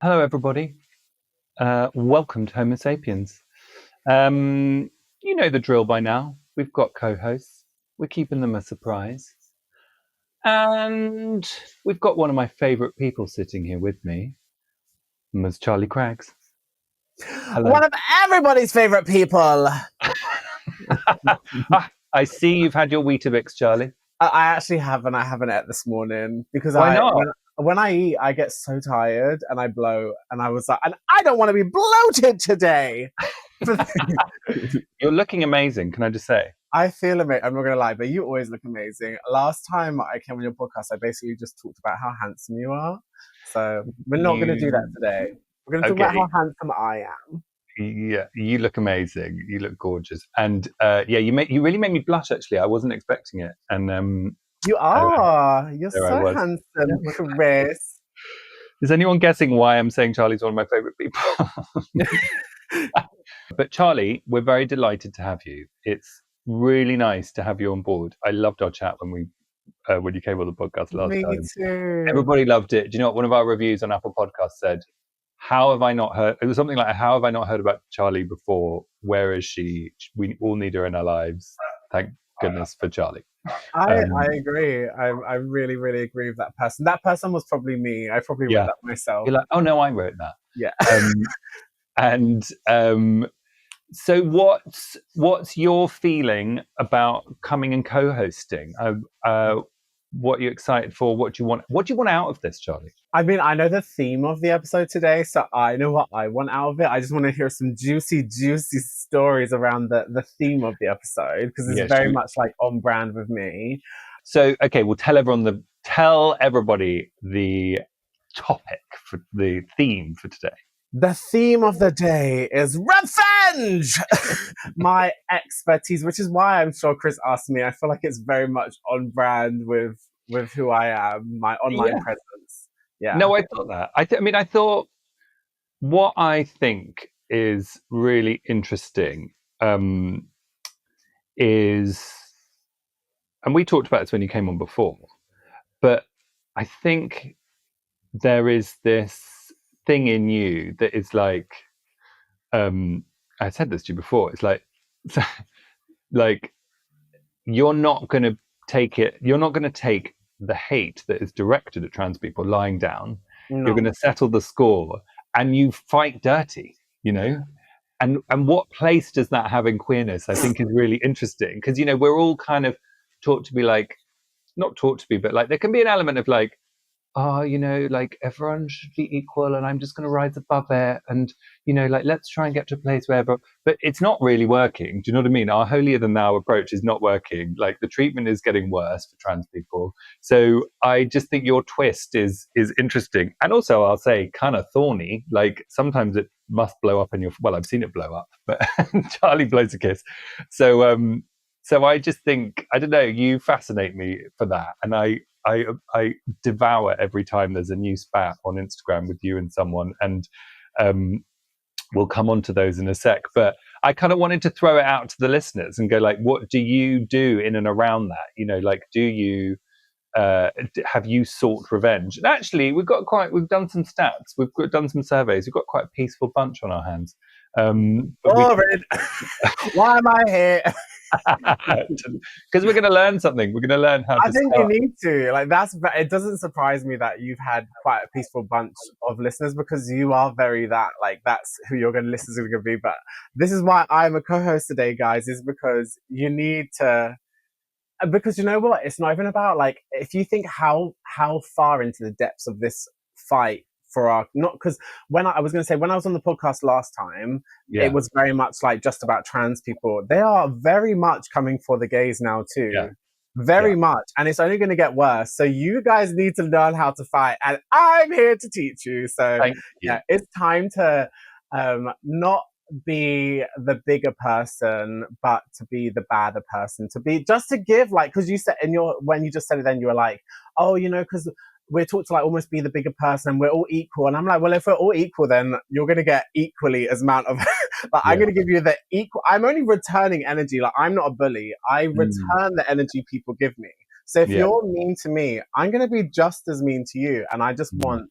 Hello, everybody. Welcome to Homo Sapiens. You know the drill by now. We've got co-hosts. We're keeping them a surprise. And we've got one of my favourite people sitting here with me, Ms. Charlie Craggs. Hello. One of everybody's favourite people. I see you've had your Weetabix, Charlie. I actually haven't. I haven't ate this morning because Why not? when I eat, I get so tired and I bloat. And I was like, and I don't want to be bloated today. You're looking amazing, can I just say? I feel amazing. I'm not going to lie, but you always look amazing. Last time I came on your podcast, I basically just talked about how handsome you are. So we're not going to do that today. We're going to talk about how handsome I am. Yeah, you look amazing. You look gorgeous, and you really made me blush. Actually, I wasn't expecting it, and you are. You're so handsome, Chris. Is anyone guessing why I'm saying Charlie's one of my favourite people? But Charlie, we're very delighted to have you. It's really nice to have you on board. I loved our chat when you came on the podcast last time. Me too. Everybody loved it. Do you know what one of our reviews on Apple Podcasts said? How have I not heard? It was something like, how have I not heard about Charlie before? Where is she? We all need her in our lives. Thank goodness for Charlie. I agree. I really, really agree with that person. That person was probably me. I probably wrote that myself. You're like, oh no, I wrote that. Yeah. So what's your feeling about coming and co-hosting? What are you excited for? What do you want out of this, Charlie? I mean, I know the theme of the episode today, so I know what I want out of it. I just want to hear some juicy stories around the theme of the episode, because it's very much like on brand with me. So, okay, we'll tell everybody the topic for the theme for today. The theme of the day is revenge! My expertise, which is why I'm sure Chris asked me. I feel like it's very much on brand with who I am, my online presence. Yeah. No, I thought that. I thought what I think is really interesting is, and we talked about this when you came on before, but I think there is this thing in you that is like, I said this to you before, it's like you're not going to take the hate that is directed at trans people lying down. No. You're going to settle the score and you fight dirty, you know? And what place does that have in queerness, I think is really interesting, because, you know, we're all kind of taught to be like, not taught to be, but like there can be an element of like, you know, like everyone should be equal and I'm just going to rise above it. And, you know, like, let's try and get to a place where, but it's not really working. Do you know what I mean? Our holier than thou approach is not working. Like the treatment is getting worse for trans people. So I just think your twist is interesting. And also I'll say kind of thorny. Like sometimes it must blow up in your, well, I've seen it blow up, but Charlie blows a kiss. So I just think, I don't know, you fascinate me for that. And I devour every time there's a new spat on Instagram with you and someone, and we'll come on to those in a sec. But I kind of wanted to throw it out to the listeners and go like, what do you do in and around that? You know, like, do you have you sought revenge? And actually, we've done some stats, we've done some surveys, we've got quite a peaceful bunch on our hands. Why am I here? Because we're going to learn something. We're going to learn how to. I think you need to. Like it doesn't surprise me that you've had quite a peaceful bunch of listeners, because you are very that's who you're going to listen to be. But this is why I'm a co-host today, guys, is because you need to. Because you know what? It's not even about like, if you think how far into the depths of this fight for our, not because when I was going to say, when I was on the podcast last time, it was very much like just about trans people. They are very much coming for the gays now too. Very much. And it's only going to get worse. So you guys need to learn how to fight. And I'm here to teach you. So it's time to not be the bigger person, but to be the badder person, to give, like, because you said when you just said it, then you were like, oh, you know, because we're taught to like almost be the bigger person and we're all equal. And I'm like, well, if we're all equal, then you're going to get equally as amount of, like, I'm going to give you the equal, I'm only returning energy. Like, I'm not a bully. I return the energy people give me. So if you're mean to me, I'm going to be just as mean to you. And I just want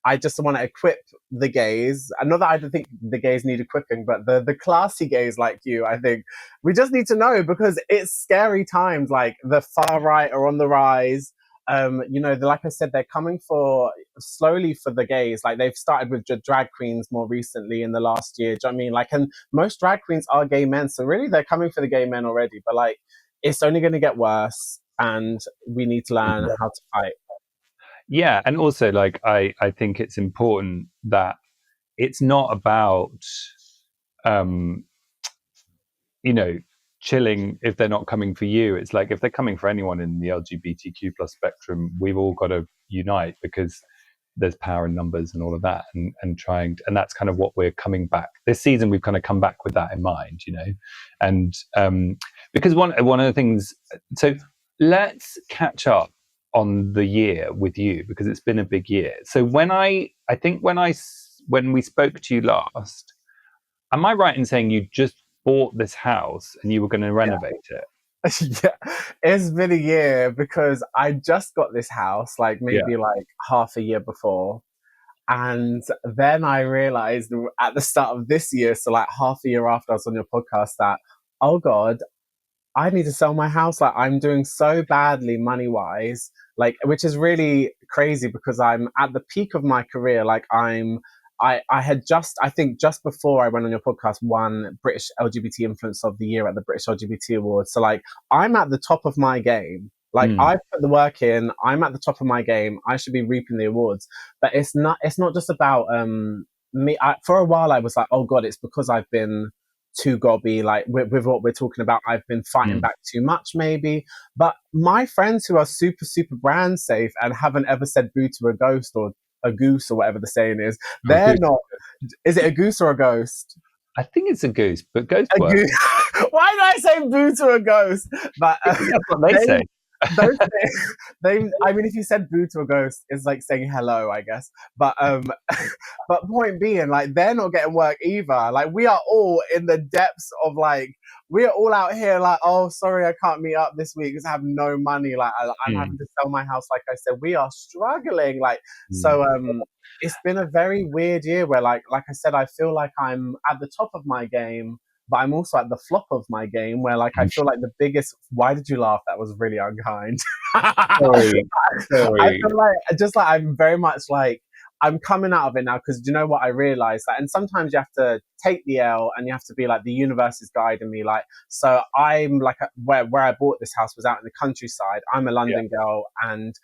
I just want to equip the gays. And not that I don't think the gays need equipping, but the classy gays like you, I think we just need to know, because it's scary times. Like the far right are on the rise. Like I said, they're coming for slowly for the gays. Like they've started with drag queens more recently in the last year. Do you know what I mean? Like, and most drag queens are gay men, so really they're coming for the gay men already. But like, it's only going to get worse, and we need to learn how to fight. Yeah, and also like I think it's important that it's not about um chilling if they're not coming for you. It's like if they're coming for anyone in the LGBTQ plus spectrum, we've all got to unite, because there's power in numbers and all of that, and that's kind of what we're coming back this season. We've kind of come back with that in mind, and because one of the things. So let's catch up on the year with you, because it's been a big year. So when we spoke to you last, am I right in saying you just bought this house and you were going to renovate it? Yeah, it's been a year, because I just got this house maybe half a year before. And then I realized at the start of this year, so like half a year after I was on your podcast, that, oh God, I need to sell my house. Like I'm doing so badly money wise, which is really crazy, because I'm at the peak of my career. I had I think just before I went on your podcast, won British LGBT Influence of the Year at the British LGBT Awards. So like I'm at the top of my game. Like I put the work in, I'm at the top of my game. I should be reaping the awards. But it's not just about me. For a while I was like, oh God, it's because I've been too gobby, like with what we're talking about. I've been fighting back too much, maybe. But my friends who are super, super brand safe and haven't ever said boo to a ghost or a goose or whatever the saying is, they're not. Is it a goose or a ghost? I think it's a goose, but ghost a work. Goose. Why did I say boo to a ghost? But that's what they say. I mean, if you said boo to a ghost, it's like saying hello, I guess. But but point being, like, they're not getting work either. Like, we are all in the depths of we are all out here like, oh, sorry, I can't meet up this week because I have no money. Like, I'm having to sell my house. Like I said, we are struggling. So it's been a very weird year where, like I said, I feel like I'm at the top of my game, but I'm also at the flop of my game where I feel like the biggest. Why did you laugh? That was really unkind. Sorry. I feel like I'm very much I'm coming out of it now, because do you know what I realized? And sometimes you have to take the L and you have to be like, the universe is guiding me. So I'm where I bought this house was out in the countryside. I'm a London girl, and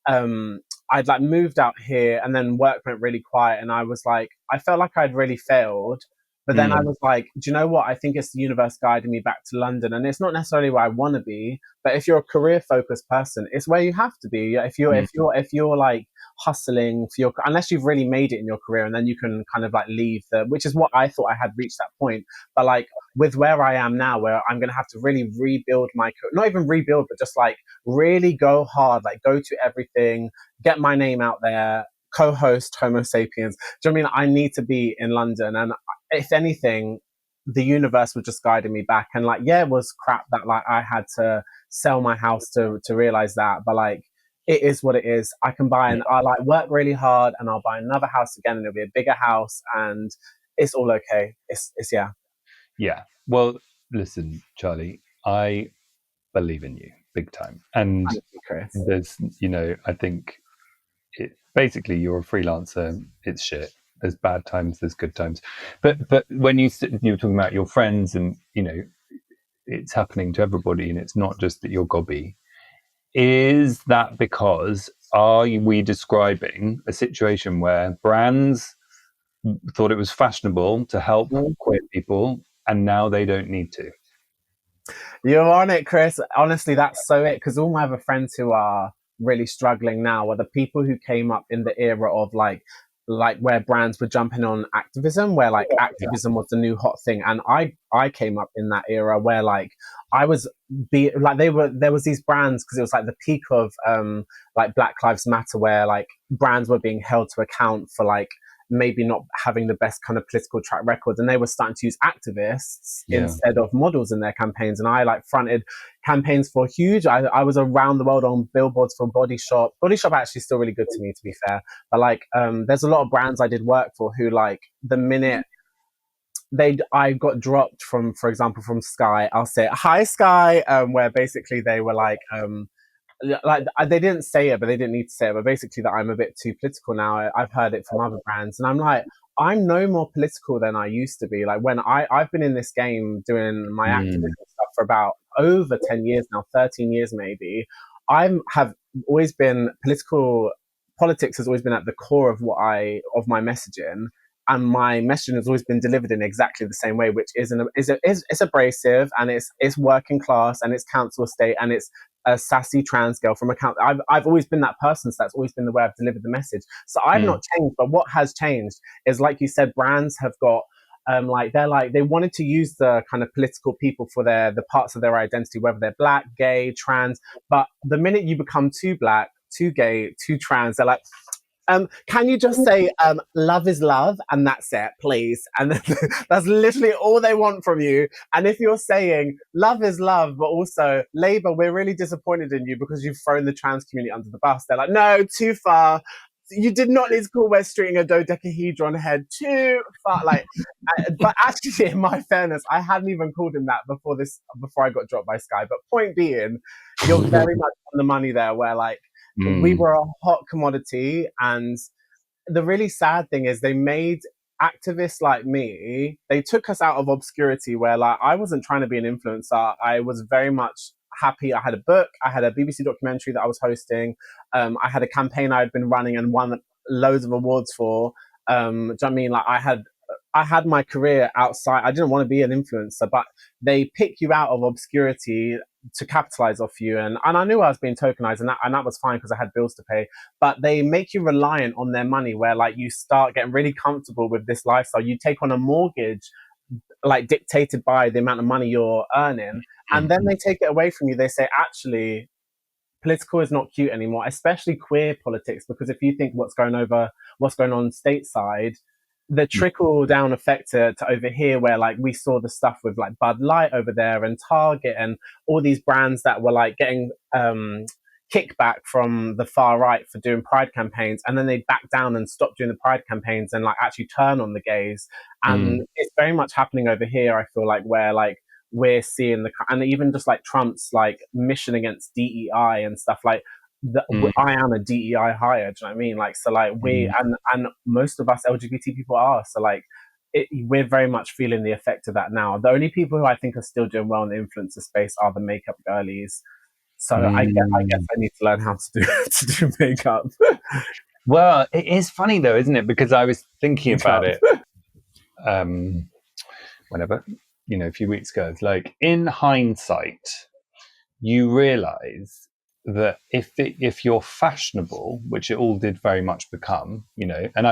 I'd moved out here, and then work went really quiet, and I was like, I felt like I'd really failed. But then I was like, do you know what? I think it's the universe guiding me back to London. And it's not necessarily where I want to be, but if you're a career focused person, it's where you have to be. If you're like hustling for unless you've really made it in your career, and then you can kind of leave which is what I thought I had reached that point. But with where I am now, where I'm going to have to really rebuild not even rebuild, but just really go hard, go to everything, get my name out there, co-host Homo Sapiens. Do you know what I mean? I need to be in London, and if anything, the universe was just guiding me back. And it was crap that I had to sell my house to realize that, but it is what it is. I can buy I work really hard, and I'll buy another house again, and it'll be a bigger house, and it's all okay. It's yeah. Yeah. Well, listen, Charlie, I believe in you big time, and there's I think basically you're a freelancer. It's shit. There's bad times, there's good times, but when you were talking about your friends, and it's happening to everybody, and it's not just that you're gobby. Is that because are we describing a situation where brands thought it was fashionable to help queer people, and now they don't need to? You're on it, Chris. Honestly, that's so it. Because all my other friends who are really struggling now are the people who came up in the era of where brands were jumping on activism, where activism was the new hot thing. And I came up in that era where I was there was these brands, because it was the peak of Black Lives Matter, where brands were being held to account for maybe not having the best kind of political track record, and they were starting to use activists instead of models in their campaigns. And I like fronted campaigns for huge. I was around the world on billboards for Body Shop. Body Shop actually still really good to me, to be fair. But like, there's a lot of brands I did work for who, like, the minute I got dropped from, for example, from Sky, I'll say hi Sky, where basically they were like they didn't say it, but they didn't need to say it. But basically, that I'm a bit too political now. I've heard it from other brands, and I'm like, I'm no more political than I used to be. Like when I've been in this game doing my activism stuff for about over 10 years now, 13 years maybe. I have always been political. Politics has always been at the core of my messaging, and my messaging has always been delivered in exactly the same way, which is it's abrasive, and it's working class, and it's council estate, and it's a sassy trans girl from a council. I've always been that person, so that's always been the way I've delivered the message. So I've not changed, but what has changed is, like you said, brands have got they wanted to use the kind of political people for the parts of their identity, whether they're black, gay, trans. But the minute you become too black, too gay, too trans, they're like, can you just say love is love and that's it, please? And that's literally all they want from you. And if you're saying love is love, but also Labour, we're really disappointed in you because you've thrown the trans community under the bus, they're like, no, too far. You did not need to call West Streeting a dodecahedron head, too far. Like, but actually, in my fairness, I hadn't even called him that before I got dropped by Sky. But point being, you're very much on the money there, where like, we were a hot commodity, and the really sad thing is they made activists like me, they took us out of obscurity, where like I wasn't trying to be an influencer. I was very much happy. I had a book, I had a BBC documentary that I was hosting, I had a campaign I had been running and won loads of awards for. Do you know what I mean? Like I had my career outside. I didn't want to be an influencer, but they pick you out of obscurity to capitalize off you. And I knew I was being tokenized, and that was fine because I had bills to pay. But they make you reliant on their money, where like you start getting really comfortable with this lifestyle. You take on a mortgage like dictated by the amount of money you're earning, and then they take it away from you. They say, actually, political is not cute anymore, especially queer politics, because if you think what's going on stateside, the trickle down effect to over here, where like we saw the stuff with like Bud Light over there and Target and all these brands that were like getting kickback from the far right for doing pride campaigns, and then they back down and stop doing the pride campaigns and like actually turn on the gays. And it's very much happening over here, I feel like, where like we're seeing and even just like Trump's like mission against DEI and stuff, like I am a DEI hire, do you know what I mean? Like, so like and most of us LGBT people are, so like we're very much feeling the effect of that now. The only people who I think are still doing well in the influencer space are the makeup girlies. So I guess I need to learn how to do makeup. Well, it is funny though, isn't it? Because I was thinking about it whenever, a few weeks ago. It's like, in hindsight, you realize that if you're fashionable, which it all did very much become, and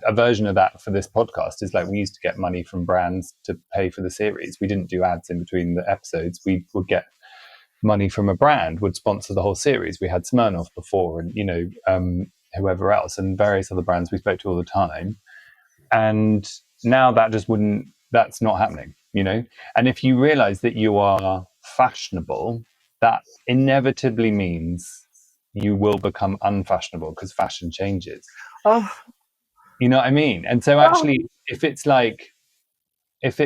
a version of that for this podcast is like, we used to get money from brands to pay for the series. We didn't do ads in between the episodes. We would get money from a brand, would sponsor the whole series. We had Smirnoff before, and whoever else, and various other brands we spoke to all the time. And now that's not happening, And if you realize that you are fashionable, that inevitably means you will become unfashionable, because fashion changes. Oh. You know what I mean? And so actually, if it's like, if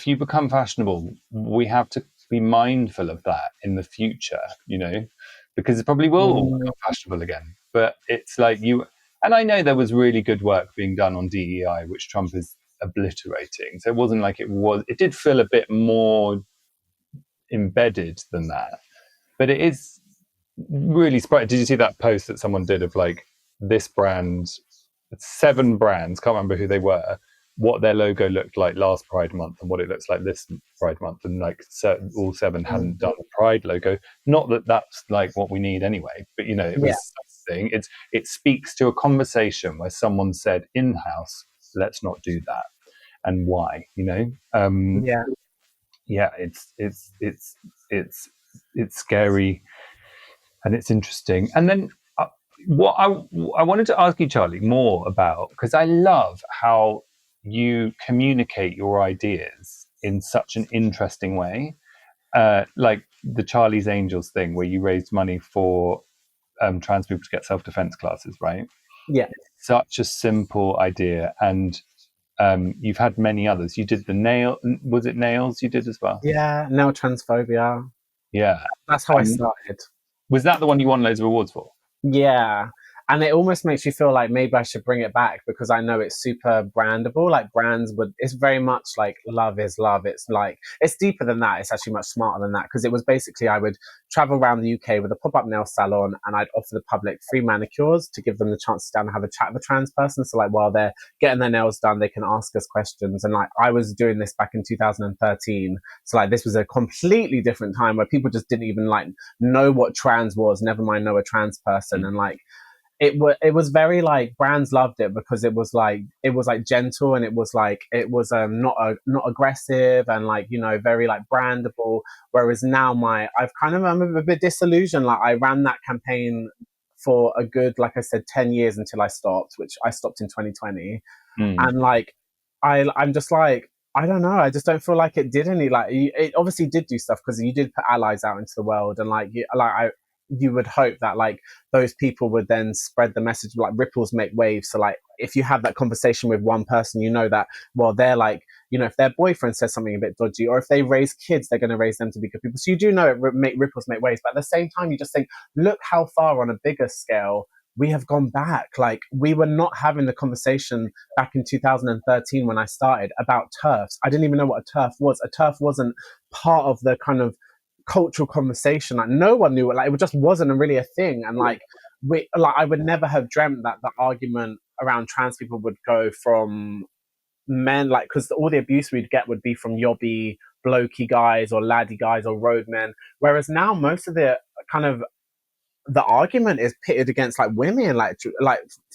you become fashionable, we have to be mindful of that in the future, because it probably will all become fashionable again. But it's like and I know there was really good work being done on DEI, which Trump is obliterating. So it wasn't like it did feel a bit more embedded than that. But it is really surprising. Did you see that post that someone did of like this brand, 7 brands, can't remember who they were, what their logo looked like last Pride Month and what it looks like this Pride Month, and like all 7 hadn't done a Pride logo. Not that that's like what we need anyway, but it was something. It speaks to a conversation where someone said in-house, let's not do that, and why, it's scary and it's interesting. And then what I wanted to ask you, Charlie, more about, because I love how you communicate your ideas in such an interesting way, like the Charlie's Angels thing, where you raised money for trans people to get self-defense classes, right? Yeah. Such a simple idea, and you've had many others. You did the nail, was it nails you did as well? Yeah, no transphobia. Yeah. That's how I And started. was that the one you won loads of awards for? Yeah. And it almost makes you feel like maybe I should bring it back because I know it's super brandable. Like brands would, it's very much like love is love. It's like, it's deeper than that. It's actually much smarter than that because it was basically I would travel around the UK with a pop up nail salon and I'd offer the public free manicures to give them the chance to sit down and have a chat with a trans person. So, like, while they're getting their nails done, they can ask us questions. And like, I was doing this back in 2013. So, like, this was a completely different time where people just didn't even like know what trans was, never mind know a trans person. And like, it was very like brands loved it because it was like gentle and it was not aggressive and like very like brandable. Whereas now I'm a bit disillusioned. Like I ran that campaign for a good, like I said, 10 years until I stopped, which I stopped in 2020. Mm. And like I'm just like, I don't know, I just don't feel like it did any, like it obviously did do stuff because you did put allies out into the world and you would hope that like those people would then spread the message, like ripples make waves. So like if you have that conversation with one person, that, well, they're like, if their boyfriend says something a bit dodgy, or if they raise kids, they're going to raise them to be good people. So you do know ripples make waves, but at the same time you just think, look how far on a bigger scale we have gone back. Like we were not having the conversation back in 2013 when I started about turfs. I didn't even know what a turf was. A turf wasn't part of the kind of cultural conversation. Like no one knew it. Like it just wasn't really a thing. And I would never have dreamt that the argument around trans people would go from men, like, because all the abuse we'd get would be from yobby blokey guys or laddie guys or roadmen. Whereas now most of kind of the argument is pitted against like women, like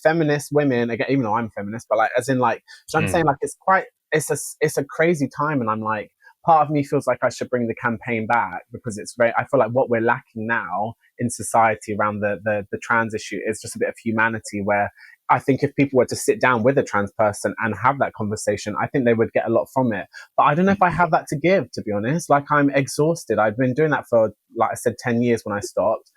feminist women again, even though I'm feminist, but like as in like, so I'm saying like it's a crazy time, and I'm like, part of me feels like I should bring the campaign back because I feel like what we're lacking now in society around the trans issue is just a bit of humanity, where I think if people were to sit down with a trans person and have that conversation, I think they would get a lot from it. But I don't know if I have that to give, to be honest. Like I'm exhausted. I've been doing that for, like I said, 10 years when I stopped.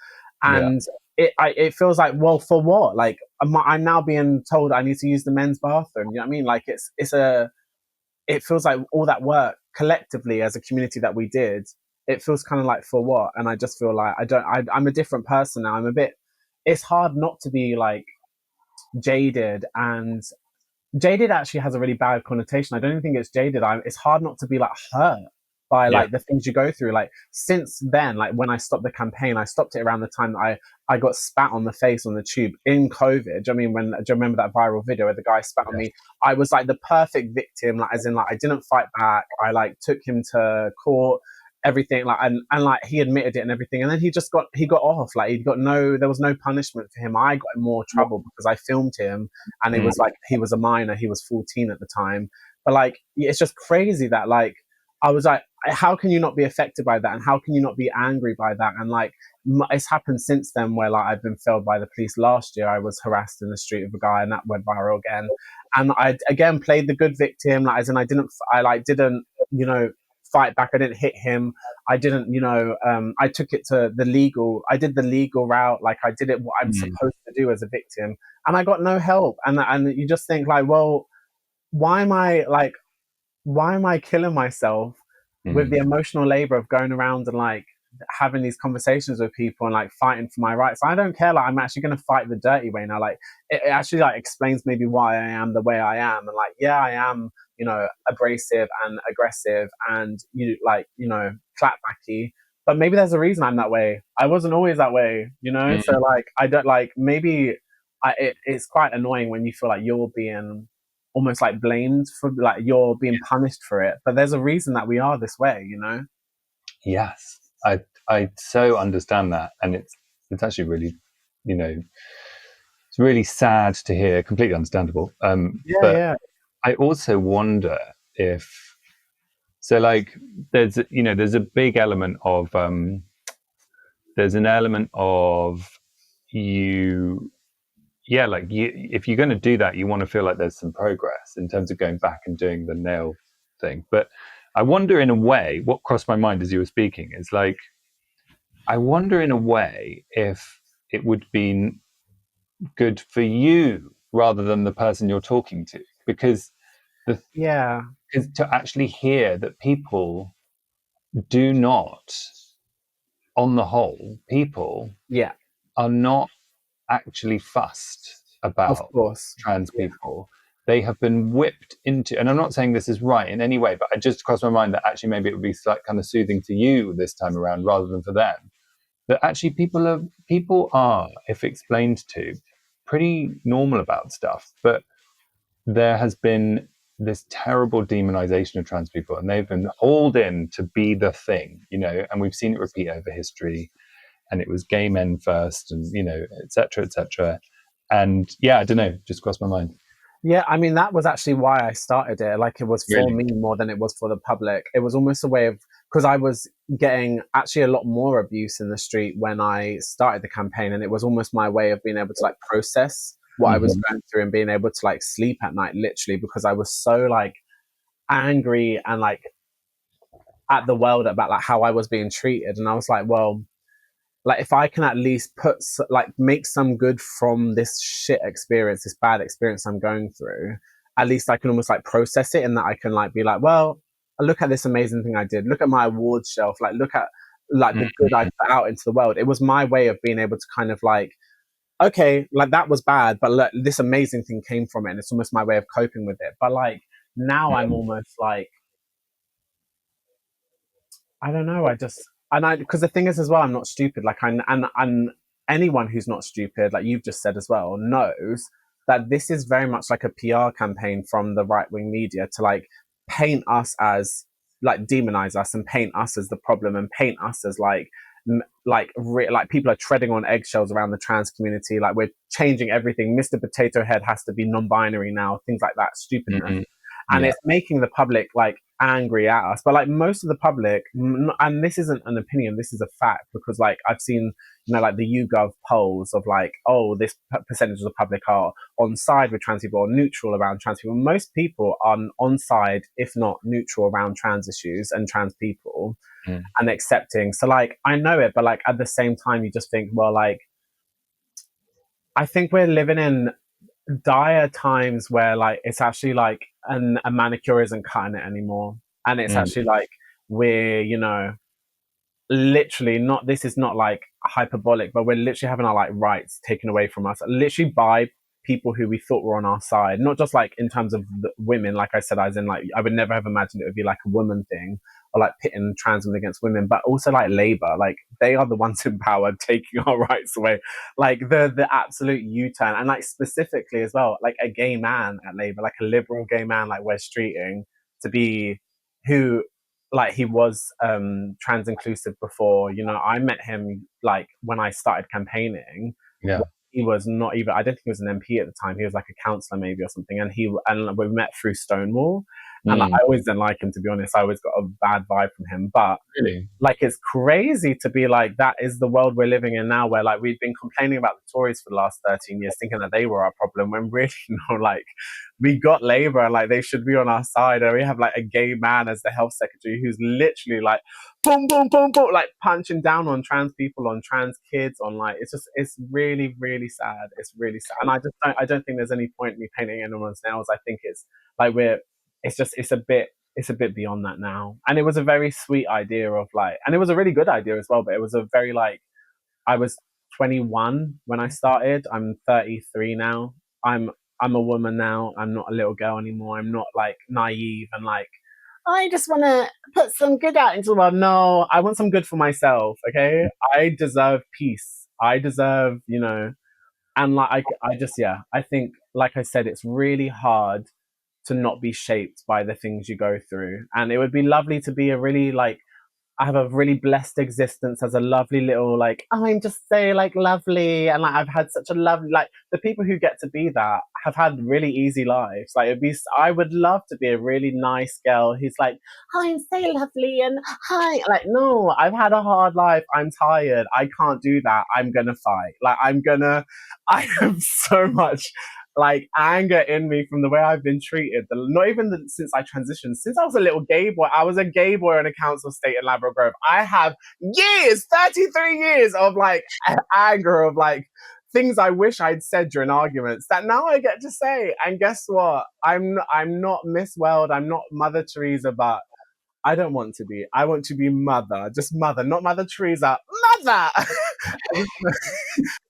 Yeah. And it feels like, well, for what? Like I'm now being told I need to use the men's bathroom. You know what I mean? Like it feels like all that work collectively as a community that we did, it feels kind of like, for what? And I just feel like I'm a different person now. It's hard not to be like jaded, and jaded actually has a really bad connotation. I don't even think it's jaded. It's hard not to be like hurt by Yeah. like the things you go through. Like since then, like when I stopped the campaign, I stopped it around the time that I got spat on the face on the tube in COVID. I mean, do you remember that viral video where the guy spat on me? I was like the perfect victim, like as in like I didn't fight back. I like took him to court, everything, like and like he admitted it and everything, and then he got off. Like there was no punishment for him. I got in more trouble because I filmed him, and it was like he was a minor, he was 14 at the time. But like it's just crazy that like I was like, how can you not be affected by that, and how can you not be angry by that? And like it's happened since then where like I've been failed by the police. Last year I was harassed in the street with a guy, and that went viral again. And I again played the good victim, like as in I didn't fight back. I didn't hit him. I didn't, I took it to I did the legal route. Like I did it what I'm supposed to do as a victim, and I got no help. And you just think like, well, why am I killing myself with the emotional labor of going around and like having these conversations with people and like fighting for my rights? I don't care. Like I'm actually going to fight the dirty way now. Like it actually like explains maybe why I am the way I am. And like, yeah, I am, abrasive and aggressive and clapbacky, but maybe there's a reason I'm that way. I wasn't always that way, So like, I don't like, maybe it's quite annoying when you feel like you're being almost like blamed for, like you're being punished for it, but there's a reason that we are this way. Yes, I so understand that, and it's actually really, it's really sad to hear. Completely understandable. But I also wonder if so. Like, there's there's a big element of there's an element of you yeah, like if you're going to do that, you want to feel like there's some progress in terms of going back and doing the nail thing. But I wonder, in a way, what crossed my mind as you were speaking is like, I wonder in a way if it would be good for you rather than the person you're talking to, because the Yeah. is to actually hear that people do not, on the whole, people Yeah. are not actually fussed Of about course. trans Yeah. people. They have been whipped into, and I'm not saying this is right in any way, but it just crossed my mind that actually maybe it would be like kind of soothing for you this time around rather than for them. That actually people are, if explained to, pretty normal about stuff, but there has been this terrible demonization of trans people, and they've been hauled in to be the thing, and we've seen it repeat over history. And it was gay men first, and et cetera, et cetera. And yeah, I don't know, just crossed my mind. Yeah, I mean, that was actually why I started it. Like, it was for Really? me more than it was for the public. It was almost a way of, because I was getting actually a lot more abuse in the street when I started the campaign. And it was almost my way of being able to like process what I was Mm-hmm. going through and being able to like sleep at night, literally, because I was so like angry and like at the world about like how I was being treated. And I was like, well, like if I can at least like make some good from this shit experience, this bad experience I'm going through, at least I can almost like process it, and that I can like be like, well, look at this amazing thing I did. Look at my awards shelf. Like look at like the good I put out into the world. It was my way of being able to kind of like, okay, like that was bad, but look, this amazing thing came from it, and it's almost my way of coping with it. But like now I'm almost like, I don't know. I just and I because the thing is as well, I'm not stupid. Like and anyone who's not stupid, like you've just said as well, knows that this is very much like a PR campaign from the right wing media to like paint us as like demonize us and paint us as the problem and paint us as like like people are treading on eggshells around the trans community. Like we're changing everything. Mr. Potato Head has to be non-binary now. Things like that, stupidness, Mm-hmm. and Yeah. it's making the public like angry at us. But like most of the public, and this isn't an opinion, this is a fact, because like I've seen, like the YouGov polls of like, oh, this percentage of the public are on side with trans people or neutral around trans people. Most people are on side, if not neutral, around trans issues and trans people Mm. and accepting. So like I know it, but like at the same time, you just think, well, like I think we're living in dire times where like it's actually like a manicure isn't cutting it anymore, and it's Mm. actually like we're literally not, this is not like hyperbolic, but we're literally having our like rights taken away from us, literally by people who we thought were on our side. Not just like in terms of the women, like I said, as in like I would never have imagined it would be like a woman thing or like pitting trans women against women, but also like Labour, like they are the ones in power taking our rights away. Like the absolute U-turn, and like specifically as well, like a gay man at Labour, like a liberal gay man like Wes Streeting, to be who like he was trans inclusive before. I met him like when I started campaigning. Yeah. He was not even, I don't think he was an MP at the time. He was like a councillor maybe or something. And we met through Stonewall. And like, Mm. I always didn't like him, to be honest. I always got a bad vibe from him. But Really? like it's crazy to be like, that is the world we're living in now, where like we've been complaining about the Tories for the last 13 years, thinking that they were our problem, when really like we got Labour and like they should be on our side. And we have like a gay man as the health secretary who's literally like boom boom boom boom, like punching down on trans people, on trans kids, on like it's really really sad. It's really sad. And I don't think there's any point in me painting anyone's nails. I think it's like it's a bit beyond that now. And it was a very sweet idea of like, and it was a really good idea as well, but it was a very like, I was 21 when I started. I'm 33 now. I'm I'm a woman now. I'm not a little girl anymore. I'm not like naive and like, I just want to put some good out into the world. No, I want some good for myself. Okay. I deserve peace. I deserve, and like, I just, yeah, I think, like I said, it's really hard to not be shaped by the things you go through. And it would be lovely to be a really like I have a really blessed existence as a lovely little, like, oh, I'm just so like lovely, and like I've had such a lovely, like, the people who get to be that have had really easy lives. Like I would love to be a really nice girl who's like, oh, I'm so lovely and hi. Like, no, I've had a hard life. I'm tired. I can't do that. I'm gonna fight. I have so much like anger in me from the way I've been treated. Not even since I transitioned, since I was a little gay boy. I was a gay boy in a council estate in Labrador Grove. I have 33 years of like anger of like things I wish I'd said during arguments that now I get to say. And guess what? I'm not Miss World. I'm not Mother Teresa, but I don't want to be. I want to be Mother, just Mother, not Mother Teresa. Mother.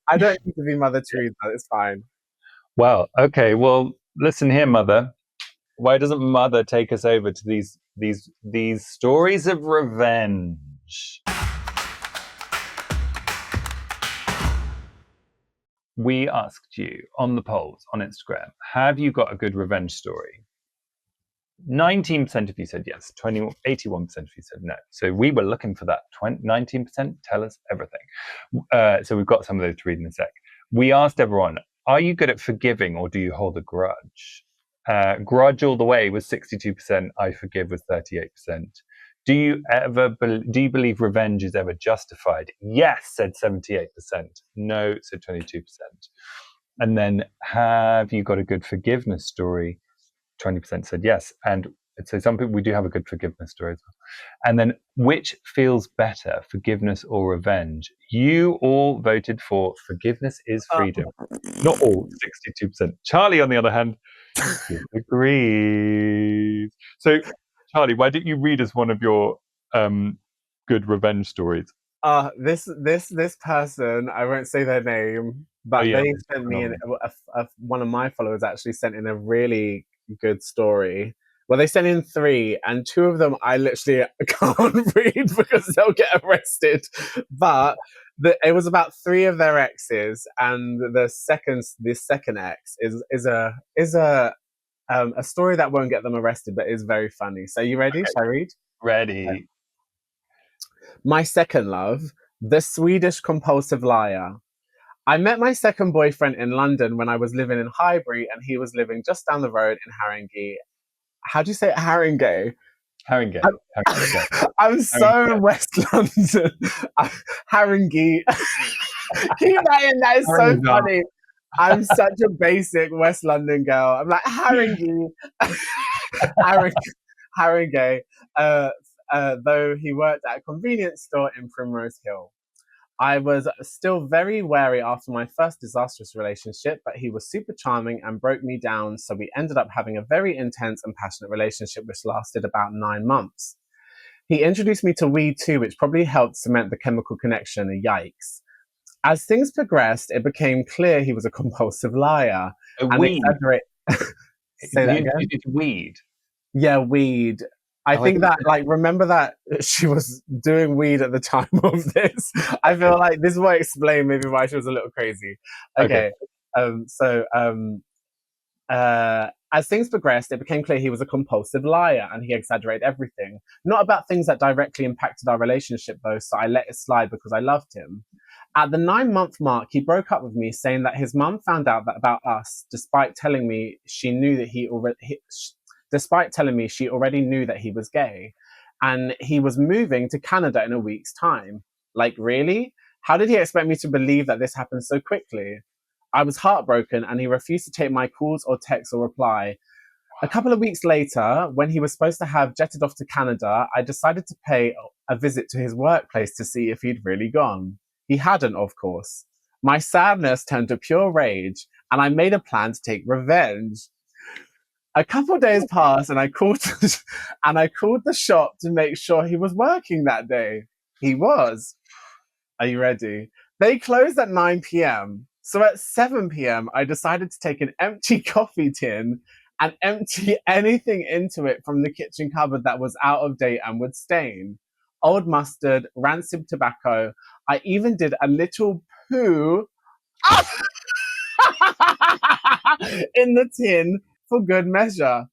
I don't need to be Mother Teresa. It's fine. Well, okay. Well, listen here, Mother. Why doesn't Mother take us over to these stories of revenge? We asked you on the polls on Instagram, have you got a good revenge story? 19% of you said yes, 81% of you said no. So we were looking for that 19%. Tell us everything. So we've got some of those to read in a sec. We asked everyone, are you good at forgiving or do you hold a grudge? Grudge all the way was 62%. I forgive was 38%. Do you believe revenge is ever justified? Yes, said 78%. No, said 22%. And then, have you got a good forgiveness story? 20% said yes. And so some people, we do have a good forgiveness story as well. And then, which feels better, forgiveness or revenge? You all voted for forgiveness is freedom. Not all, 62%. Charlie, on the other hand, disagrees. So, Charlie, why don't you read us one of your good revenge stories? This person, I won't say their name, but they sent me one of my followers actually sent in a really good story. Well, they sent in 3, and 2 of them I literally can't read because they'll get arrested. But it was about 3 of their exes, and the second ex is a story that won't get them arrested, but is very funny. So, you ready? Okay. Shall I read? Ready. My second love, the Swedish compulsive liar. I met my second boyfriend in London when I was living in Highbury, and he was living just down the road in Haringey. How do you say it? Haringey? Haringey. I'm so West London. Haringey. Keep that in. That is so funny. I'm such a basic West London girl. I'm like, Haringey. Haringey. Though he worked at a convenience store in Primrose Hill. I was still very wary after my first disastrous relationship, but he was super charming and broke me down, so we ended up having a very intense and passionate relationship which lasted about 9 months. He introduced me to weed too, which probably helped cement the chemical connection. Yikes. As things progressed, it became clear he was a compulsive liar. Weed. Say that again? Weed. Yeah, weed. I think that, like, remember that she was doing weed at the time of this. I feel like this will explain maybe why she was a little crazy. Okay. As things progressed, it became clear he was a compulsive liar and he exaggerated everything. Not about things that directly impacted our relationship, though, so I let it slide because I loved him. At the 9-month mark, he broke up with me, saying that his mum found out about us, despite telling me she knew that despite telling me she already knew that he was gay, and he was moving to Canada in a week's time. Like, really? How did he expect me to believe that this happened so quickly? I was heartbroken, and he refused to take my calls or texts or reply. A couple of weeks later, when he was supposed to have jetted off to Canada, I decided to pay a visit to his workplace to see if he'd really gone. He hadn't, of course. My sadness turned to pure rage, and I made a plan to take revenge. A couple of days passed, and I called the shop to make sure he was working that day. He was. Are you ready? They closed at 9 p.m. So at 7 p.m., I decided to take an empty coffee tin and empty anything into it from the kitchen cupboard that was out of date and would stain. Old mustard, rancid tobacco. I even did a little poo in the tin for good measure.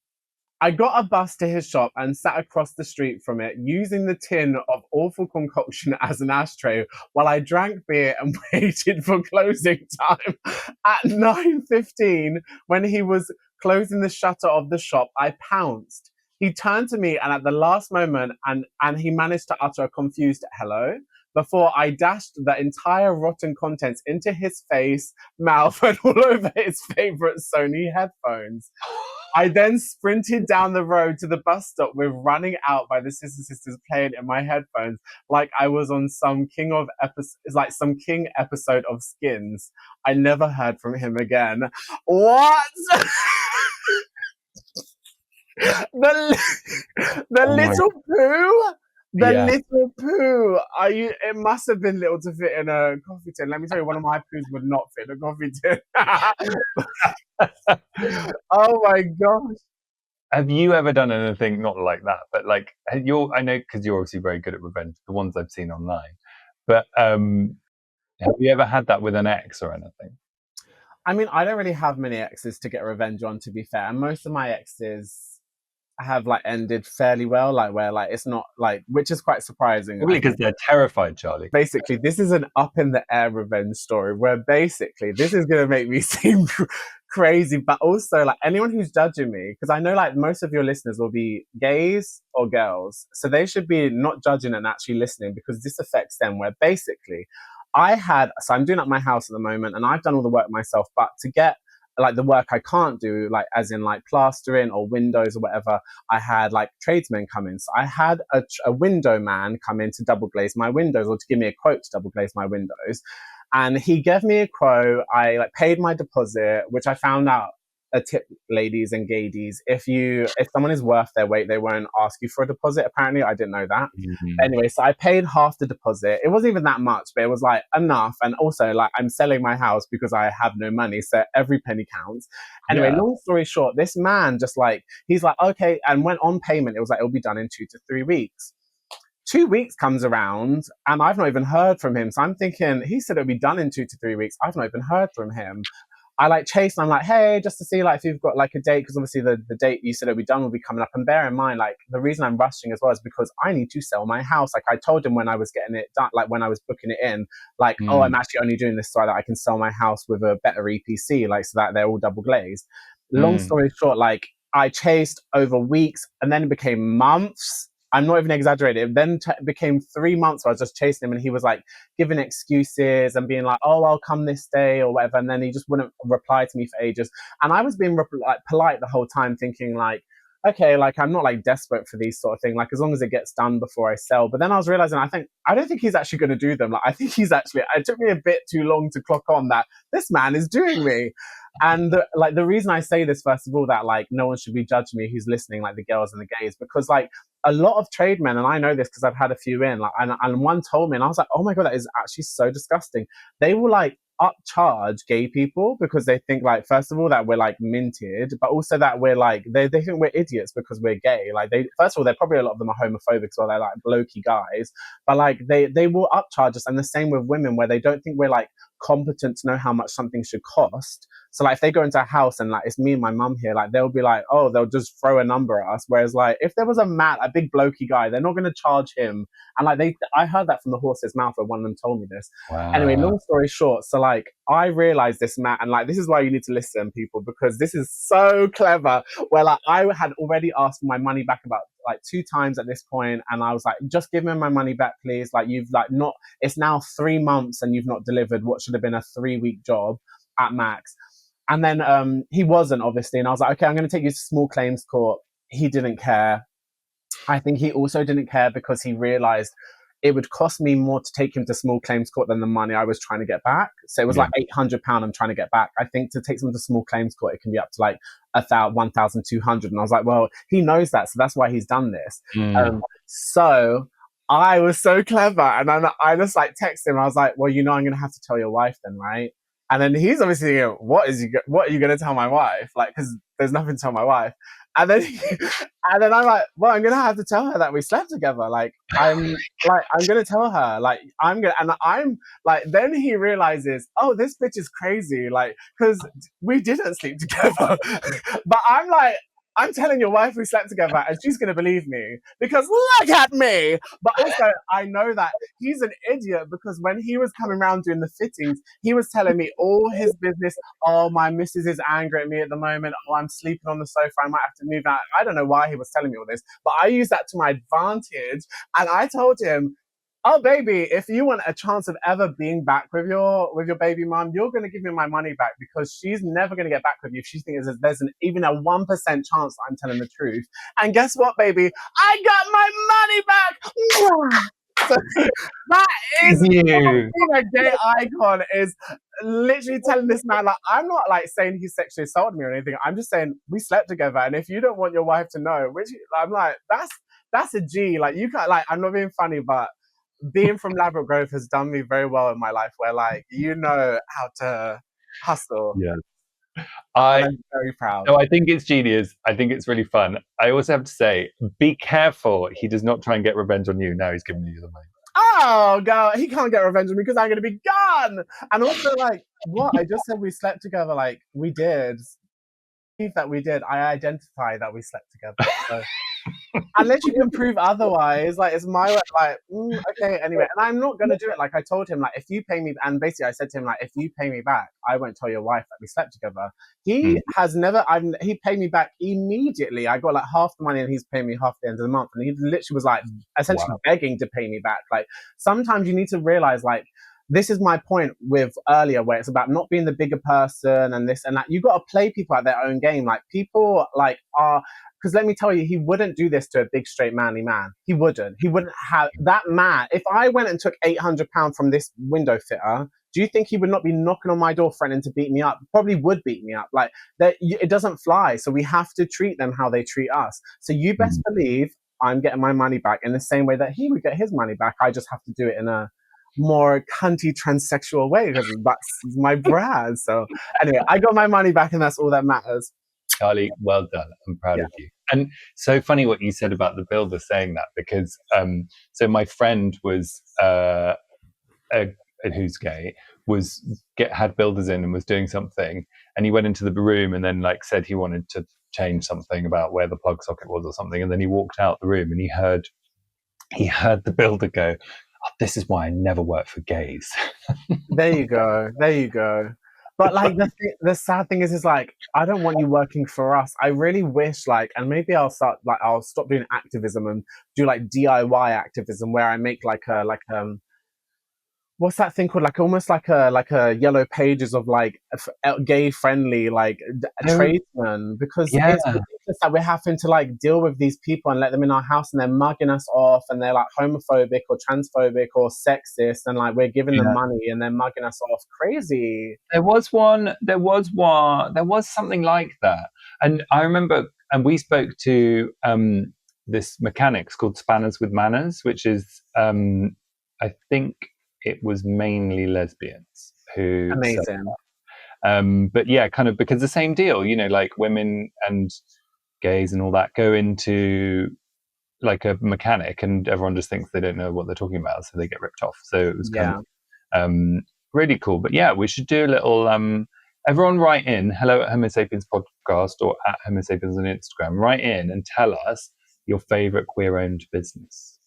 I got a bus to his shop and sat across the street from it, using the tin of awful concoction as an ashtray while I drank beer and waited for closing time. At 9:15, when he was closing the shutter of the shop, I pounced. He turned to me and at the last moment, and he managed to utter a confused hello before I dashed the entire rotten contents into his face, mouth, and all over his favorite Sony headphones. I then sprinted down the road to the bus stop with Running Out by the Sister Sisters playing in my headphones like I was on some some King episode of Skins. I never heard from him again. What? the little poo? The little poo. Are you? It must have been little to fit in a coffee tin. Let me tell you, one of my poos would not fit in a coffee tin. Oh my gosh. Have you ever done anything not like that, but like I know because you're obviously very good at revenge, the ones I've seen online, but have you ever had that with an ex or anything? I mean, I don't really have many exes to get revenge on, to be fair. And most of my exes have like ended fairly well, like where like it's not like, which is quite surprising. Probably because they're terrified, Charlie. Basically, this is an up in the air revenge story where basically this is going to make me seem crazy, but also like anyone who's judging me, because I know like most of your listeners will be gays or girls, so they should be not judging and actually listening because this affects them. Where basically so I'm doing up my house at the moment and I've done all the work myself, but to get like the work I can't do, like as in like plastering or windows or whatever, I had like tradesmen come in. So I had a window man come in to double glaze my windows or to give me a quote to double glaze my windows. And he gave me a quote. I like paid my deposit, which I found out a tip, ladies and gaydies. If someone is worth their weight, they won't ask you for a deposit. Apparently, I didn't know that. Mm-hmm. Anyway, so I paid half the deposit. It wasn't even that much, but it was like enough. And also, like, I'm selling my house because I have no money, so every penny counts. Anyway, long story short, this man just like he's like okay, and went on payment. It was like it'll be done in 2 to 3 weeks. 2 weeks comes around and I've not even heard from him. So I'm thinking, he said it'll be done in 2 to 3 weeks. I've not even heard from him. I like chase and I'm like, hey, just to see like if you've got like a date, because obviously the date you said it'll be done will be coming up. And bear in mind, like the reason I'm rushing as well is because I need to sell my house. Like I told him when I was getting it done, like when I was booking it in, like, oh, I'm actually only doing this so that I can sell my house with a better EPC, like so that they're all double glazed. Long story short, like I chased over weeks and then it became months. I'm not even exaggerating. It then became 3 months where I was just chasing him and he was like giving excuses and being like, oh, I'll come this day or whatever. And then he just wouldn't reply to me for ages. And I was being like polite the whole time thinking like, okay, like I'm not like desperate for these sort of thing. Like as long as it gets done before I sell. But then I was realizing I don't think he's actually going to do them. Like I think it took me a bit too long to clock on that this man is doing me. And the reason I say this, first of all, that like no one should be judging me who's listening, like the girls and the gays, because like a lot of tradesmen, and I know this because I've had a few in, like, and one told me, and I was like, oh my God, that is actually so disgusting. They will like upcharge gay people because they think like, first of all, that we're like minted, but also that we're like, they think we're idiots because we're gay. Like first of all, they're probably a lot of them are homophobic, so they're like blokey guys, but like they will upcharge us. And the same with women where they don't think we're like competent to know how much something should cost. So like if they go into a house and like it's me and my mum here, like they'll be like, oh, they'll just throw a number at us. Whereas like if there was a big blokey guy, they're not going to charge him. And like I heard that from the horse's mouth when one of them told me this. Wow. Anyway, long story short, so like I realized this, Matt, and like this is why you need to listen, people, because this is so clever. Where like I had already asked for my money back about like 2 times at this point, and I was like, just give me my money back, please. Like you've like not. It's now 3 months and you've not delivered what should have been a 3-week job at max. And then he wasn't, obviously. And I was like, okay, I'm going to take you to small claims court. He didn't care. I think he also didn't care because he realized it would cost me more to take him to small claims court than the money I was trying to get back. So it was like £800 I'm trying to get back. I think to take someone to small claims court, it can be up to like 1,200. And I was like, well, he knows that. So that's why he's done this. So I was so clever. And I just like texted him. I was like, well, I'm going to have to tell your wife then, right? And then he's obviously thinking, what are you going to tell my wife? Like, because there's nothing to tell my wife. And then I'm like, well, I'm going to have to tell her that we slept together. Like, I'm going to tell her, like, I'm like, then he realizes, oh, this bitch is crazy. Like, because we didn't sleep together. But I'm like, I'm telling your wife we slept together and she's going to believe me because look at me. But also, I know that he's an idiot because when he was coming around doing the fittings, he was telling me all his business. Oh, my missus is angry at me at the moment. Oh, I'm sleeping on the sofa. I might have to move out. I don't know why he was telling me all this, but I used that to my advantage. And I told him, oh baby, if you want a chance of ever being back with your baby mom, you're going to give me my money back because she's never going to get back with you if she thinks there's even a 1% chance that I'm telling the truth. And guess what, baby? I got my money back. So that is being a gay icon is literally telling this man, like, I'm not like saying he sexually assaulted me or anything. I'm just saying we slept together, and if you don't want your wife to know, which I'm like, that's a G. Like, you can't, like, I'm not being funny, but being from Ladbroke Grove has done me very well in my life, where like you know how to hustle. Yeah, and I'm very proud. No, I think it's genius. I think it's really fun. I also have to say, be careful. He does not try and get revenge on you. Now he's giving you the money. Oh god, he can't get revenge on me because I'm gonna be gone. And also, like, what I just said, we slept together. Like, we did. That we did. I identify that we slept together. So. Unless you can prove otherwise, like, it's my way, like, okay, anyway. And I'm not going to do it. Like, I told him, like, if you pay me, and basically I said to him, like, if you pay me back, I won't tell your wife that we slept together. He has never, he paid me back immediately. I got like half the money and he's paying me half the end of the month. And he literally was like, essentially begging to pay me back. Like, sometimes you need to realize, like, this is my point with earlier, where it's about not being the bigger person and this and that. You got to play people at their own game. Like, people like are, because let me tell you, he wouldn't do this to a big, straight, manly man. He wouldn't. He wouldn't have that man. If I went and took £800 from this window fitter, do you think he would not be knocking on my door threatening to beat me up? Probably would beat me up. Like, that, it doesn't fly. So we have to treat them how they treat us. So you best believe I'm getting my money back in the same way that he would get his money back. I just have to do it in a more cunty transsexual way because that's my brand. So anyway, I got my money back and that's all that matters. Charlie, well done. I'm proud of you. And so funny what you said about the builder saying that, because so my friend was who's gay had builders in and was doing something, and he went into the room and then like said he wanted to change something about where the plug socket was or something, and then he walked out the room and he heard the builder go, oh, this is why I never work for gays. There you go. But like the sad thing is like, I don't want you working for us. I really wish, like, and maybe I'll stop doing activism and do like DIY activism where I make like what's that thing called? Like almost like a yellow pages of like gay friendly like tradesmen, because it's ridiculous that we're having to like deal with these people and let them in our house and they're mugging us off and they're like homophobic or transphobic or sexist and like we're giving them money and they're mugging us off. Crazy. There was something like that, and I remember, and we spoke to this mechanics called Spanners with Manners, which is I think it was mainly lesbians who amazing. But yeah, kind of because the same deal, you know, like women and gays and all that go into like a mechanic and everyone just thinks they don't know what they're talking about, so they get ripped off. So it was kind of really cool. But yeah, we should do a little everyone write in hello at Homo Sapiens podcast or at Homo Sapiens on Instagram. Write in and tell us your favorite queer owned business,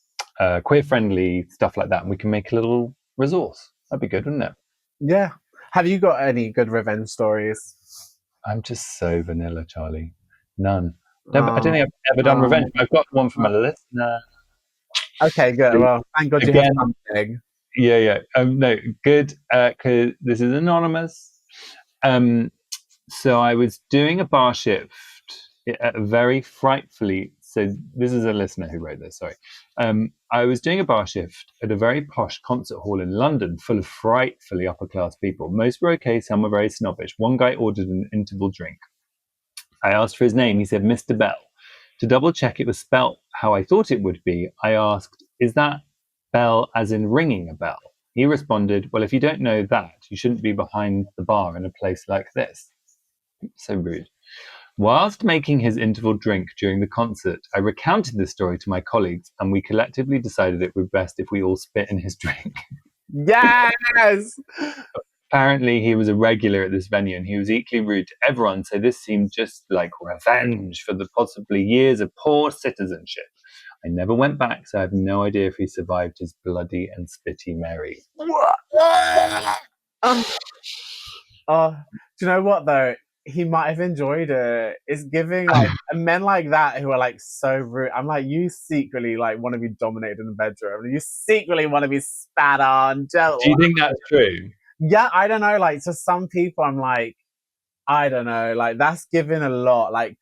queer friendly stuff like that, and we can make a little resource. That'd be good, wouldn't it? Yeah. Have you got any good revenge stories? I'm just so vanilla, Charlie. None. No, I don't think I've ever done revenge. I've got one from a listener. Okay, good. Well, thank God you have something. Yeah. No, good. Because this is anonymous. So I was doing a bar shift at a very frightfully. So this is a listener who wrote this. Sorry. I was doing a bar shift at a very posh concert hall in London, full of frightfully upper class people. Most were okay, some were very snobbish. One guy ordered an interval drink. I asked for his name. He said, Mr. Bell. To double check it was spelt how I thought it would be, I asked, is that bell as in ringing a bell? He responded, well, if you don't know that, you shouldn't be behind the bar in a place like this. So rude. Whilst making his interval drink during the concert, I recounted this story to my colleagues, and we collectively decided it would be best if we all spit in his drink. Yes! apparently he was a regular at this venue and he was equally rude to everyone. So this seemed just like revenge for the possibly years of poor citizenship. I never went back, so I have no idea if he survived his bloody and spitty Mary. Oh, do you know what though? He might have enjoyed it. It's giving like men like that who are like so rude. I'm like, you secretly like want to be dominated in the bedroom. You secretly want to be spat on. Do you think that's true? Yeah, I don't know. Like to some people, I'm like, I don't know. Like that's giving a lot. Like,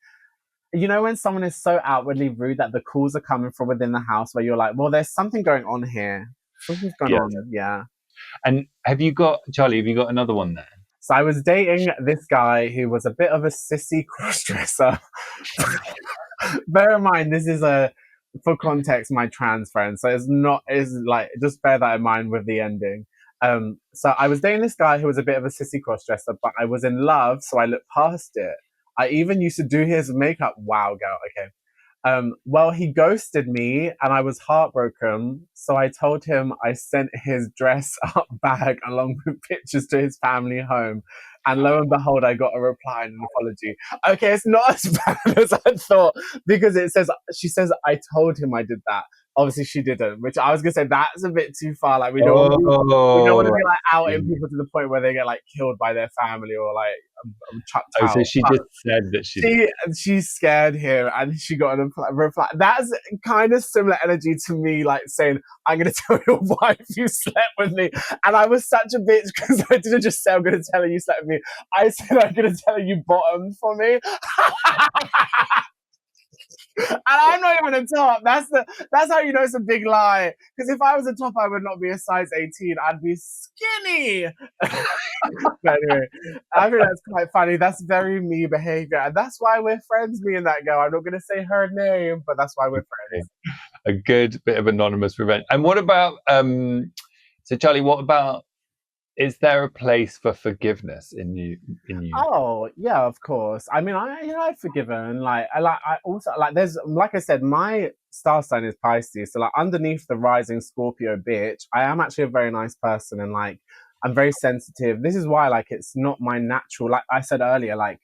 you know, when someone is so outwardly rude that the calls are coming from within the house where you're like, well, there's something going on here. Something's going on. Yeah. And have you got, Charlie, have you got another one there? So I was dating this guy who was a bit of a sissy crossdresser. Bear in mind, this is for context, my trans friend. So it's like, just bear that in mind with the ending. So I was dating this guy who was a bit of a sissy crossdresser, but I was in love, so I looked past it. I even used to do his makeup. Wow, girl. Okay. Well, he ghosted me and I was heartbroken. So I told him I sent his dress up bag along with pictures to his family home. And lo and behold, I got a reply and an apology. Okay, it's not as bad as I thought because she says, I told him I did that. Obviously, she didn't, which I was going to say that's a bit too far. Like, we don't want to be like outing people to the point where they get like killed by their family or like chucked out. So she just said that she scared him and she got a reply. That's kind of similar energy to me, like saying, I'm going to tell your wife you slept with me. And I was such a bitch because I didn't just say, I'm going to tell her you slept with me. I said, I'm going to tell her you bottomed for me. And I'm not even a top. That's how you know it's a big lie. Because if I was a top, I would not be a size 18. I'd be skinny. But anyway, I think that's quite funny. That's very me behavior. And that's why we're friends, me and that girl. I'm not going to say her name, but that's why we're friends. A good bit of anonymous revenge. And what about, so Charlie, what about, is there a place for forgiveness in you? Oh yeah, of course. I mean, I've forgiven. Like I also like. There's like I said, my star sign is Pisces. So like underneath the rising Scorpio bitch, I am actually a very nice person, and like I'm very sensitive. This is why like it's not my natural. Like I said earlier, like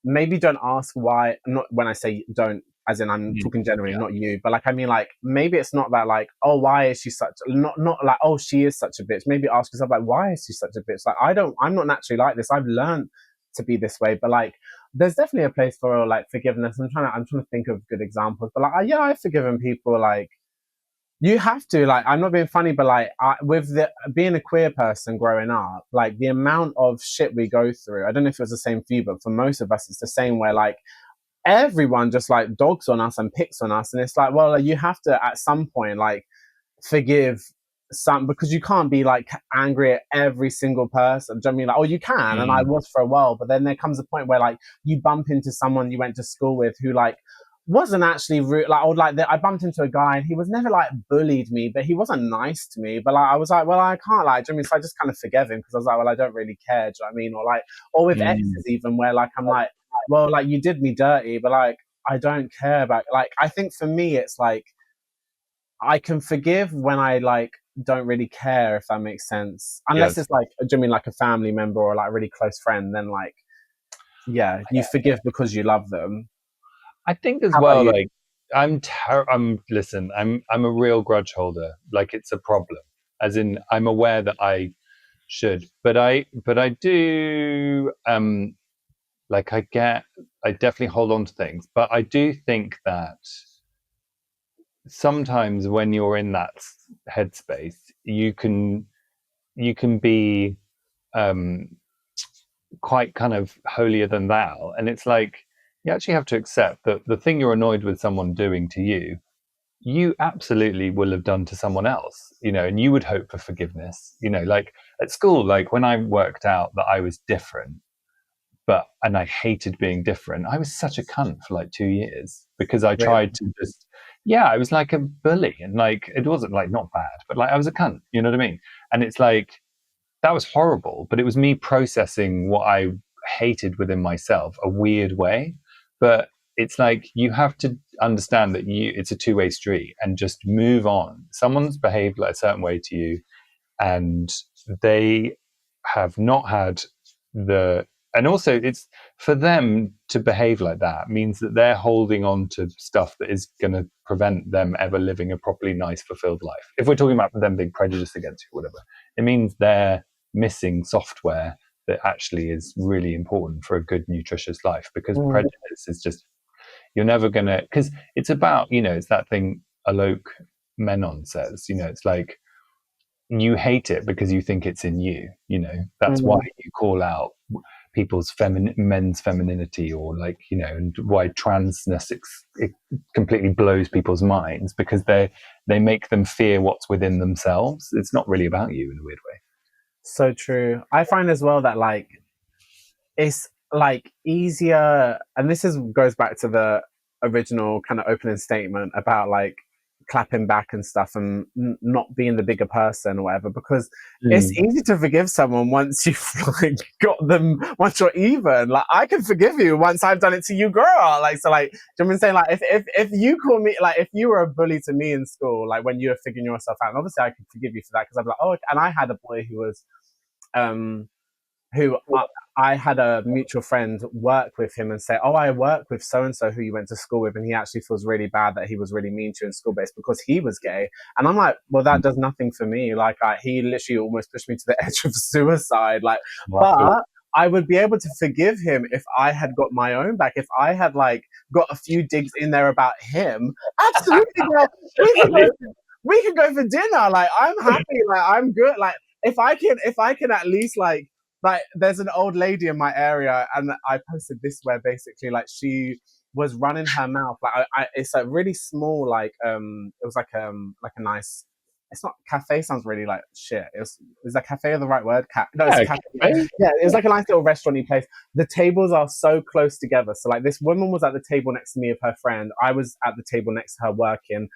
maybe don't ask why. Not when I say don't, as in I'm talking generally, not you, but like I mean like maybe it's not that like, oh, why is she such, not like, oh, she is such a bitch. Maybe ask yourself like, why is she such a bitch? Like I'm not naturally like this. I've learned to be this way, but like there's definitely a place for like forgiveness. I'm trying to think of good examples, but like yeah, I've forgiven people. Like you have to, like, I'm not being funny, but like with being a queer person growing up, like the amount of shit we go through, I don't know if it was the same for you, but for most of us it's the same, where like everyone just like dogs on us and picks on us, and it's like, well, you have to at some point like forgive some, because you can't be like angry at every single person. Do you know what I mean? Like, oh, you can, and I was for a while, but then there comes a point where like you bump into someone you went to school with who like wasn't actually rude. Like, or like I bumped into a guy and he was never like bullied me, but he wasn't nice to me. But like I was like, well, I can't, like, do you know what I mean? So I just kind of forgave him because I was like, well, I don't really care. Do you know what I mean? Or like, or with exes even, where like I'm like, well, like you did me dirty, but like I don't care about, like, I think for me it's like I can forgive when I like don't really care, if that makes sense. Unless it's like, do you mean like a family member or like a really close friend, then like yeah, you forgive because you love them. I think as well, like I'm a real grudge holder. Like it's a problem. As in I'm aware that I should, but I do like I definitely hold on to things, but I do think that sometimes when you're in that headspace, you can be quite kind of holier than thou, and it's like you actually have to accept that the thing you're annoyed with someone doing to you, you absolutely will have done to someone else, you know, and you would hope for forgiveness, you know, like at school, like when I worked out that I was different, and I hated being different. I was such a cunt for like 2 years because I tried to just, I was like a bully, and like it wasn't like not bad, but like I was a cunt, you know what I mean? And it's like that was horrible, but it was me processing what I hated within myself, a weird way. But it's like you have to understand that it's a two-way street and just move on. Someone's behaved like a certain way to you, and they have not had and also it's for them to behave like that means that they're holding on to stuff that is going to prevent them ever living a properly nice, fulfilled life. If we're talking about them being prejudiced against you, whatever, it means they're missing software that actually is really important for a good, nutritious life. Because prejudice is just, you're never going to, because it's about, it's that thing Alok Menon says, it's like, you hate it because you think it's in you. That's why you call out people's men's femininity, or and why transness it completely blows people's minds, because they make them fear what's within themselves. It's not really about you in a weird way. So true. I find as well that it's easier, and this goes back to the original kind of opening statement about clapping back and stuff and not being the bigger person or whatever, because it's easy to forgive someone once you've got them, once you're even. I can forgive you once I've done it to you, girl. Do you know what I'm saying? If you call me, if you were a bully to me in school, when you were figuring yourself out, and obviously I can forgive you for that, because I'd be like, oh, and I had a boy who was who I had a mutual friend work with him and say, oh, I work with so-and-so who you went to school with, and he actually feels really bad that he was really mean to you in school, but it's because he was gay. And I'm like, well, that does nothing for me. He literally almost pushed me to the edge of suicide. But I would be able to forgive him if I had got my own back, if I had got a few digs in there about him. Absolutely, girl. We can go for dinner. I'm happy. I'm good. If I can at least there's an old lady in my area, and I posted this where basically she was running her mouth. It's a really small it was a nice. It's not cafe. Sounds really shit. Is that cafe the right word? No, it's cafe. Yeah, it was a nice little restauranty place. The tables are so close together. So this woman was at the table next to me with her friend. I was at the table next to her working.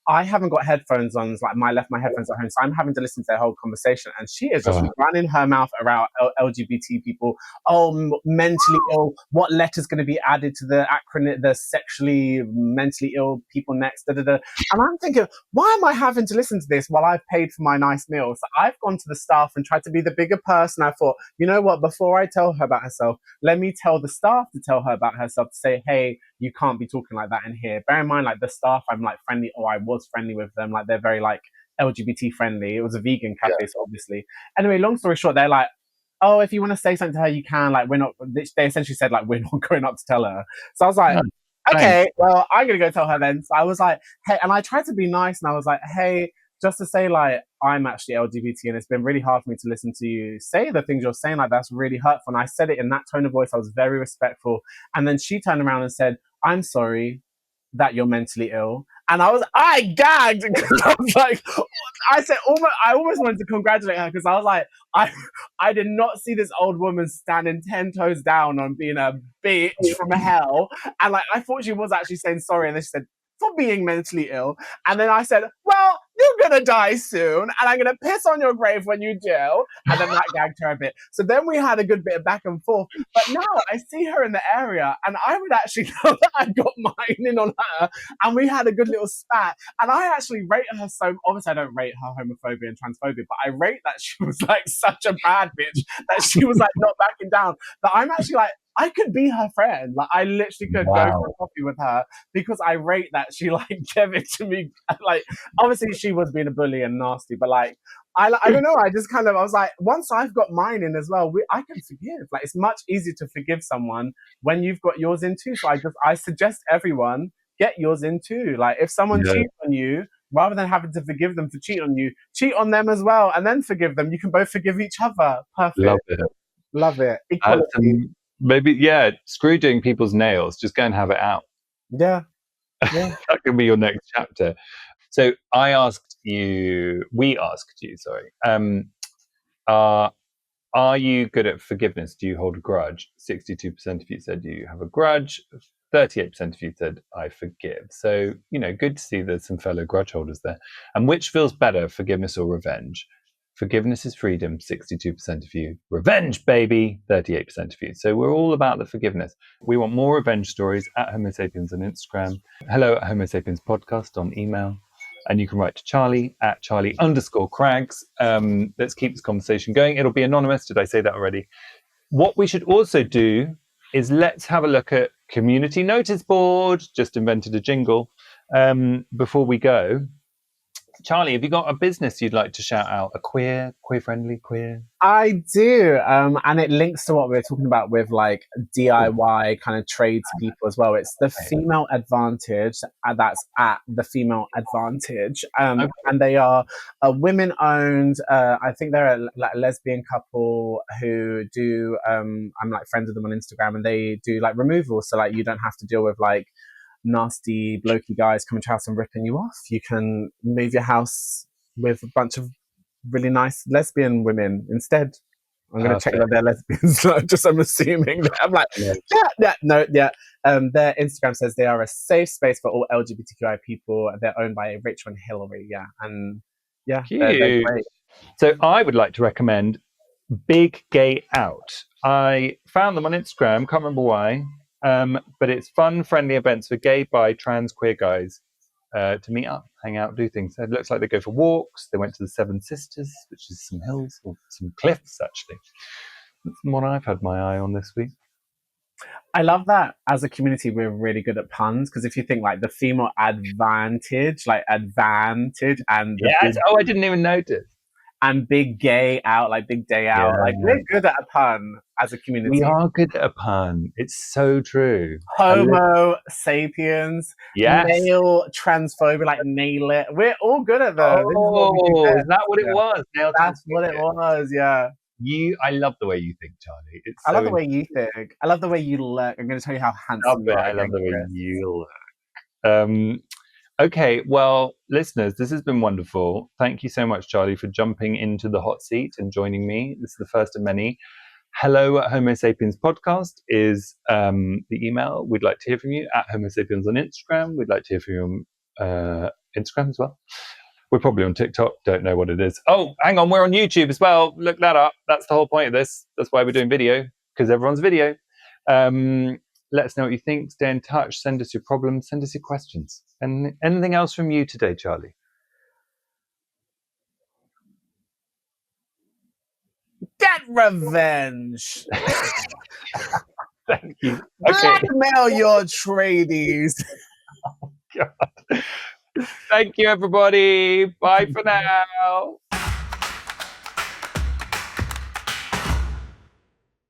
I haven't got headphones on. I left my headphones at home, so I'm having to listen to their whole conversation. And she is just running her mouth around LGBT people. Oh, mentally ill. What letter's going to be added to the acronym? The sexually, mentally ill people next. Da, da, da. And I'm thinking, why am I having to listen to this while I've paid for my nice meal? So I've gone to the staff and tried to be the bigger person. I thought, you know what? Before I tell her about herself, let me tell the staff to tell her about herself. To say, hey, you can't be talking like that in here. Bear in mind, the staff, I'm friendly, or I was friendly with them. They're very LGBT friendly. It was a vegan cafe, so obviously. Anyway, long story short, they're oh, if you want to say something to her, you can. We're not. They essentially said we're not going up to tell her. So I was like, okay, well, I'm gonna go tell her then. So I was like, hey, and I tried to be nice, and I was like, hey, just to say I'm actually LGBT, and it's been really hard for me to listen to you say the things you're saying. That's really hurtful. And I said it in that tone of voice. I was very respectful. And then she turned around and said, I'm sorry that you're mentally ill. And I gagged, because I was I almost wanted to congratulate her, because I was I did not see this old woman standing 10 toes down on being a bitch from hell. And I thought she was actually saying sorry. And then she said, for being mentally ill. And then I said, well, you're gonna die soon, and I'm gonna piss on your grave when you do. And then that gagged her a bit. So then we had a good bit of back and forth. But now I see her in the area, and I would actually know that I got mine in on her, and we had a good little spat. And I actually rate her so. Obviously, I don't rate her homophobia and transphobia, but I rate that she was such a bad bitch that she was not backing down. That I'm actually I could be her friend. I literally could go for a coffee with her, because I rate that she gave it to me. Obviously she was being a bully and nasty, but I don't know. I just I was once I've got mine in as well, I can forgive. It's much easier to forgive someone when you've got yours in too. So I suggest everyone get yours in too. If someone cheats on you, rather than having to forgive them for cheating on you, cheat on them as well and then forgive them. You can both forgive each other. Perfect. Love it. Equality. Maybe, screw doing people's nails. Just go and have it out. Yeah. That could be your next chapter. So we asked you, sorry, are you good at forgiveness? Do you hold a grudge? 62% of you said you have a grudge. 38% of you said I forgive. So, good to see there's some fellow grudge holders there. And which feels better, forgiveness or revenge? Forgiveness is freedom, 62% of you. Revenge, baby, 38% of you. So we're all about the forgiveness. We want more revenge stories at Homo Sapiens on Instagram. Hello at Homo Sapiens Podcast on email. And you can write to Charlie at Charlie_Craggs. Let's keep this conversation going. It'll be anonymous. Did I say that already? What we should also do is let's have a look at community notice board. Just invented a jingle before we go. Charlie, have you got a business you'd like to shout out? A queer-friendly, queer? I do, and it links to what we were talking about with like DIY kind of tradespeople as well. It's the Female Advantage, and that's at the Female Advantage, and they are a women-owned. I think they're a lesbian couple who do. I'm like friends with them on Instagram, and they do like removal, so like you don't have to deal with like nasty blokey guys coming to your house and ripping you off. You can move your house with a bunch of really nice lesbian women instead. I'm going to check that they're lesbians. I'm assuming. I'm like, yeah. Their Instagram says they are a safe space for all LGBTQI people. They're owned by Rachel and Hillary. Yeah, and yeah, they're great. So I would like to recommend Big Gay Out. I found them on Instagram. Can't remember why. But it's fun, friendly events for gay, bi, trans, queer guys to meet up, hang out, do things. It looks like they go for walks. They went to the Seven Sisters, which is some hills or some cliffs, actually. That's what I've had my eye on this week. I love that as a community, we're really good at puns, because if you think like the Female Advantage, like advantage, and yes, I didn't even notice. And Big Gay Out, like Big Day Out. Yeah. Like we're good at a pun as a community. We are good at a pun. It's so true. Homo Sapiens. Yes. Nail transphobia, like nail it. We're all good at that. Is that what it was? That's what it was, yeah. I love the way you think, Charlie. I love the way you think. I love the way you look. I'm going to tell you how handsome you are. I love the way you look. Okay, well, listeners, this has been wonderful. Thank you so much, Charlie, for jumping into the hot seat and joining me. This is the first of many. Hello at Homo Sapiens Podcast is the email. We'd like to hear from you at Homo Sapiens on Instagram. We'd like to hear from you on Instagram as well. We're probably on TikTok. Don't know what it is. Oh, hang on. We're on YouTube as well. Look that up. That's the whole point of this. That's why we're doing video, because everyone's video. Let us know what you think. Stay in touch. Send us your problems. Send us your questions. And anything else from you today, Charlie? Get revenge. Thank you. Blackmail your tradies. Oh, God. Thank you, everybody. Bye for now.